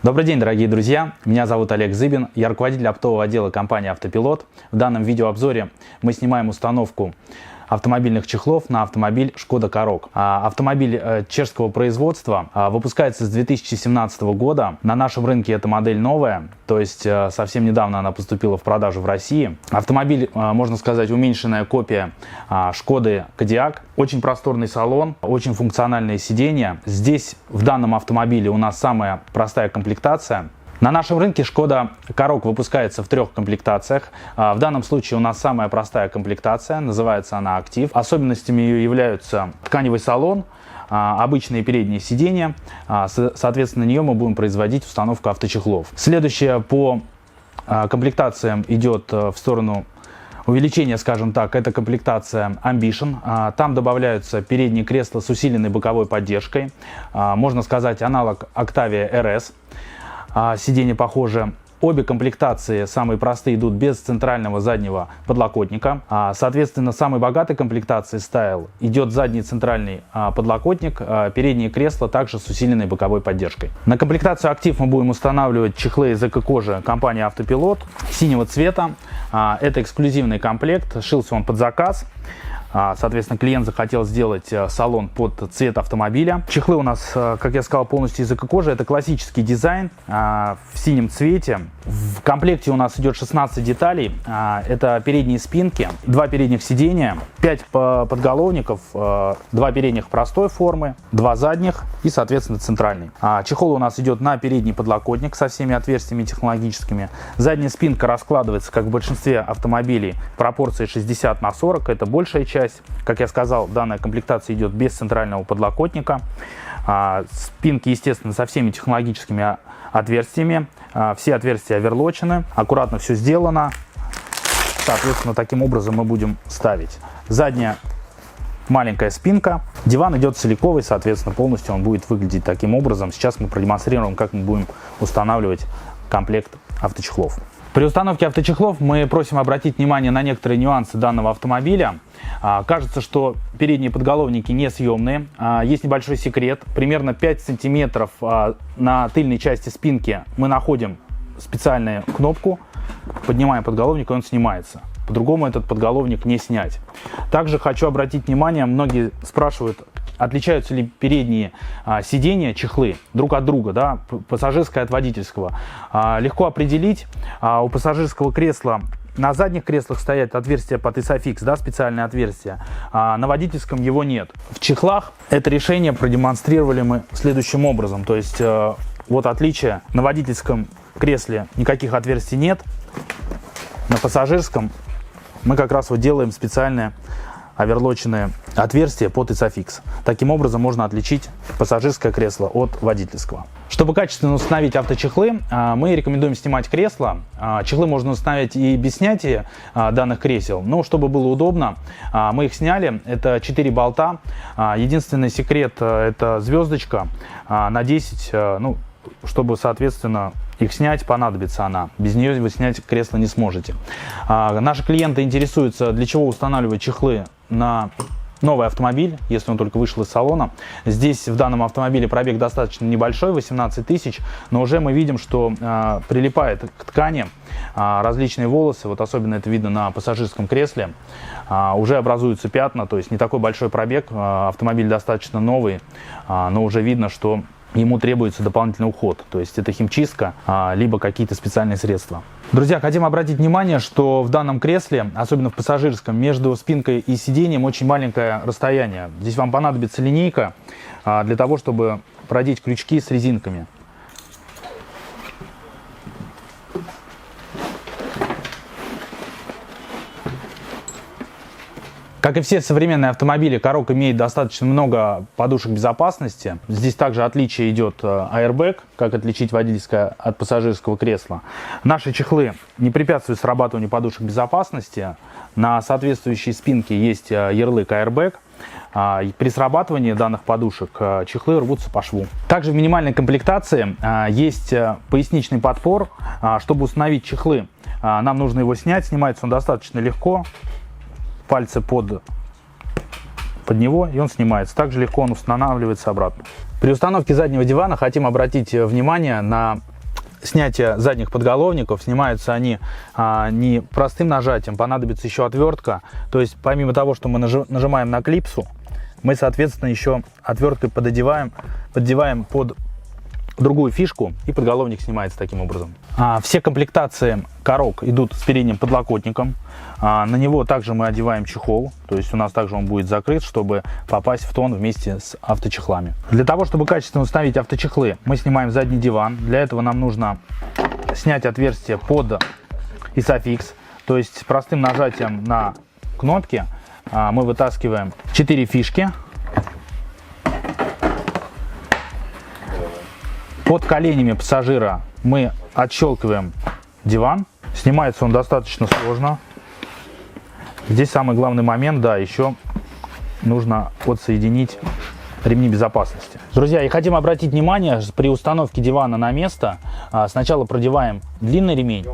Добрый день, дорогие друзья! Меня зовут Олег Зыбин, я руководитель оптового отдела компании «Автопилот». В данном видеообзоре мы снимаем установку автомобильных чехлов на автомобиль Шкода Karoq. Автомобиль чешского производства, выпускается с 2017 года. На нашем рынке эта модель новая, то есть совсем недавно она поступила в продажу в России. Автомобиль, можно сказать, уменьшенная копия Шкоды Кодиак. Очень просторный салон, очень функциональные сиденья. Здесь в данном автомобиле у нас самая простая комплектация. На нашем рынке Шкода Karoq выпускается в 3 комплектациях. В данном случае у нас самая простая комплектация, называется она «Актив». Особенностями ее являются тканевый салон, обычные передние сиденья. Соответственно, на нее мы будем производить установку авточехлов. Следующая по комплектациям идет в сторону увеличения, скажем так, это комплектация Ambition. Там добавляются передние кресла с усиленной боковой поддержкой. Можно сказать, аналог Octavia RS. Сиденья похожи. Обе комплектации, самые простые, идут без центрального заднего подлокотника. Соответственно, самой богатой комплектации Style идет задний центральный подлокотник, передние кресла также с усиленной боковой поддержкой. На комплектацию Актив мы будем устанавливать чехлы из эко-кожи компании «Автопилот» синего цвета. Это эксклюзивный комплект, шился он под заказ. Соответственно, клиент захотел сделать салон под цвет автомобиля. Чехлы у нас, как я сказал, полностью из эко-кожи. Это классический дизайн в синем цвете. В комплекте у нас идет 16 деталей. Это передние спинки, 2 передних сидения, 5 подголовников, 2 передних простой формы, 2 задних и, соответственно, центральный. Чехол у нас идет на передний подлокотник со всеми отверстиями технологическими. Задняя спинка раскладывается, как в большинстве автомобилей, в пропорции 60/40. Это большая часть. Как я сказал, данная комплектация идет без центрального подлокотника. Спинки, естественно, со всеми технологическими отверстиями. Все отверстия оверлочены. Аккуратно все сделано. Соответственно, таким образом мы будем ставить. Задняя маленькая спинка. Диван идет целиковый, соответственно, полностью он будет выглядеть таким образом. Сейчас мы продемонстрируем, как мы будем устанавливать комплект авточехлов. При установке авточехлов мы просим обратить внимание на некоторые нюансы данного автомобиля. Кажется, что передние подголовники несъемные. Есть небольшой секрет. Примерно 5 сантиметров на тыльной части спинки мы находим специальную кнопку, поднимаем подголовник, и он снимается. По-другому этот подголовник не снять. Также хочу обратить внимание, многие спрашивают, отличаются ли передние сиденья, чехлы друг от друга, да, пассажирское от водительского. Легко определить. У пассажирского кресла на задних креслах стоят отверстия под Isofix, да, специальные отверстия. На водительском его нет. В чехлах это решение продемонстрировали мы следующим образом. То есть вот отличие: на водительском кресле никаких отверстий нет, на пассажирском мы как раз вот делаем специальные оверлоченные отверстия под Isofix. Таким образом можно отличить пассажирское кресло от водительского. Чтобы качественно установить авточехлы, мы рекомендуем снимать кресла. Чехлы можно установить и без снятия данных кресел, но чтобы было удобно, мы их сняли. Это 4 болта. Единственный секрет — это звездочка на 10, ну, чтобы, соответственно, их снять понадобится она. Без нее вы снять кресло не сможете. Наши клиенты интересуются, для чего устанавливать чехлы на новый автомобиль, если он только вышел из салона. Здесь в данном автомобиле пробег достаточно небольшой, 18 тысяч, но уже мы видим, что прилипает к ткани различные волосы. Вот особенно это видно на пассажирском кресле. Уже образуются пятна, то есть не такой большой пробег. Автомобиль достаточно новый, но уже видно, что ему требуется дополнительный уход, то есть это химчистка, либо какие-то специальные средства. Друзья, хотим обратить внимание, что в данном кресле, особенно в пассажирском, между спинкой и сиденьем очень маленькое расстояние. Здесь вам понадобится линейка для того, чтобы продеть крючки с резинками. Как и все современные автомобили, Karoq имеет достаточно много подушек безопасности. Здесь также отличие идет airbag, как отличить водительское от пассажирского кресла. Наши чехлы не препятствуют срабатыванию подушек безопасности. На соответствующей спинке есть ярлык airbag. При срабатывании данных подушек чехлы рвутся по шву. Также в минимальной комплектации есть поясничный подпор. Чтобы установить чехлы, нам нужно его снять. Снимается он достаточно легко. Пальцы под него, и он снимается. Также легко он устанавливается обратно. При установке заднего дивана хотим обратить внимание на снятия задних подголовников. Снимаются они не простым нажатием, понадобится еще отвертка. То есть помимо того, что мы нажимаем на клипсу, мы, соответственно, еще отверткой поддеваем под другую фишку, и подголовник снимается таким образом. Все комплектации корок идут с передним подлокотником. На него также мы одеваем чехол, то есть у нас также он будет закрыт, чтобы попасть в тон вместе с авточехлами. Для того, чтобы качественно установить авточехлы, мы снимаем задний диван. Для этого нам нужно снять отверстие под Isofix, то есть простым нажатием на кнопки мы вытаскиваем 4 фишки. Под коленями пассажира мы отщелкиваем диван. Снимается он достаточно сложно. Здесь самый главный момент, да, еще нужно отсоединить ремни безопасности. Друзья, и хотим обратить внимание, при установке дивана на место сначала продеваем длинный ремень,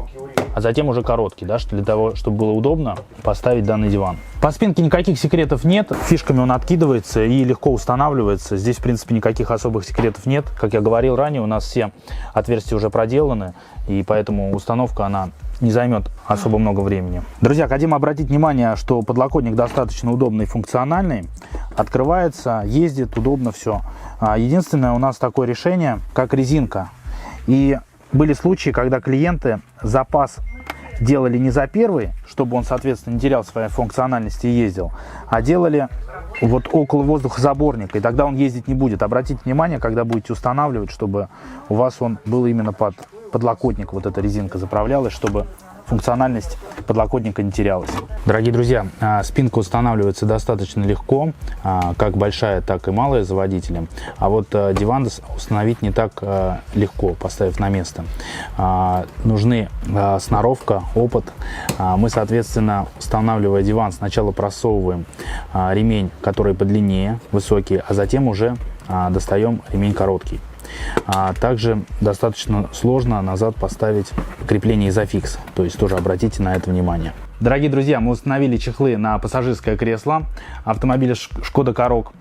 а затем уже короткий, да, для того, чтобы было удобно поставить данный диван. По спинке никаких секретов нет, фишками он откидывается и легко устанавливается. Здесь, в принципе, никаких особых секретов нет. Как я говорил ранее, у нас все отверстия уже проделаны, и поэтому установка, она не займет особо много времени. Друзья, хотим обратить внимание, что подлокотник достаточно удобный и функциональный. Открывается, ездит, удобно все. Единственное, у нас такое решение, как резинка. И были случаи, когда клиенты запас делали не за первый, чтобы он, соответственно, не терял своей функциональности и ездил, а делали вот около воздухозаборника, и тогда он ездить не будет. Обратите внимание, когда будете устанавливать, чтобы у вас он был именно под подлокотник, вот эта резинка заправлялась, чтобы функциональность подлокотника не терялась. Дорогие друзья, спинка устанавливается достаточно легко, как большая, так и малая за водителем. А вот диван установить не так легко, поставив на место. Нужны сноровка, опыт. Мы, соответственно, устанавливая диван, сначала просовываем ремень, который подлиннее, высокий, а затем уже достаем ремень короткий. Также достаточно сложно назад поставить крепление Isofix, то есть тоже обратите на это внимание. Дорогие друзья, мы установили чехлы на пассажирское кресло автомобиля Шкода Корок.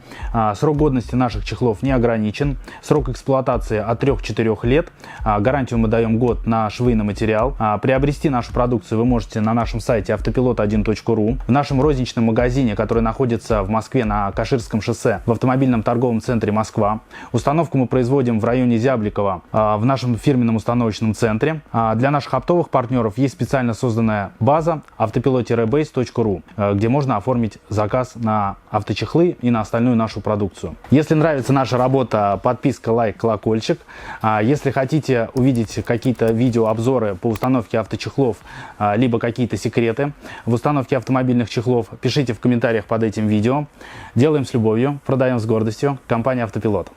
Срок годности наших чехлов не ограничен. Срок эксплуатации от 3-4 лет. Гарантию мы даем год на швейный материал. Приобрести нашу продукцию вы можете на нашем сайте автопилот1.ру. В нашем розничном магазине, который находится в Москве на Каширском шоссе, в автомобильном торговом центре Москва. Установку мы производим в районе Зябликова в нашем фирменном установочном центре. Для наших оптовых партнеров есть специально созданная база автопилот-base.ru, где можно оформить заказ на авточехлы и на остальную нашу продукцию. Если нравится наша работа, подписка, лайк, колокольчик. Если хотите увидеть какие-то видеообзоры по установке авточехлов, либо какие-то секреты в установке автомобильных чехлов, пишите в комментариях под этим видео. Делаем с любовью, продаем с гордостью. Компания Автопилот.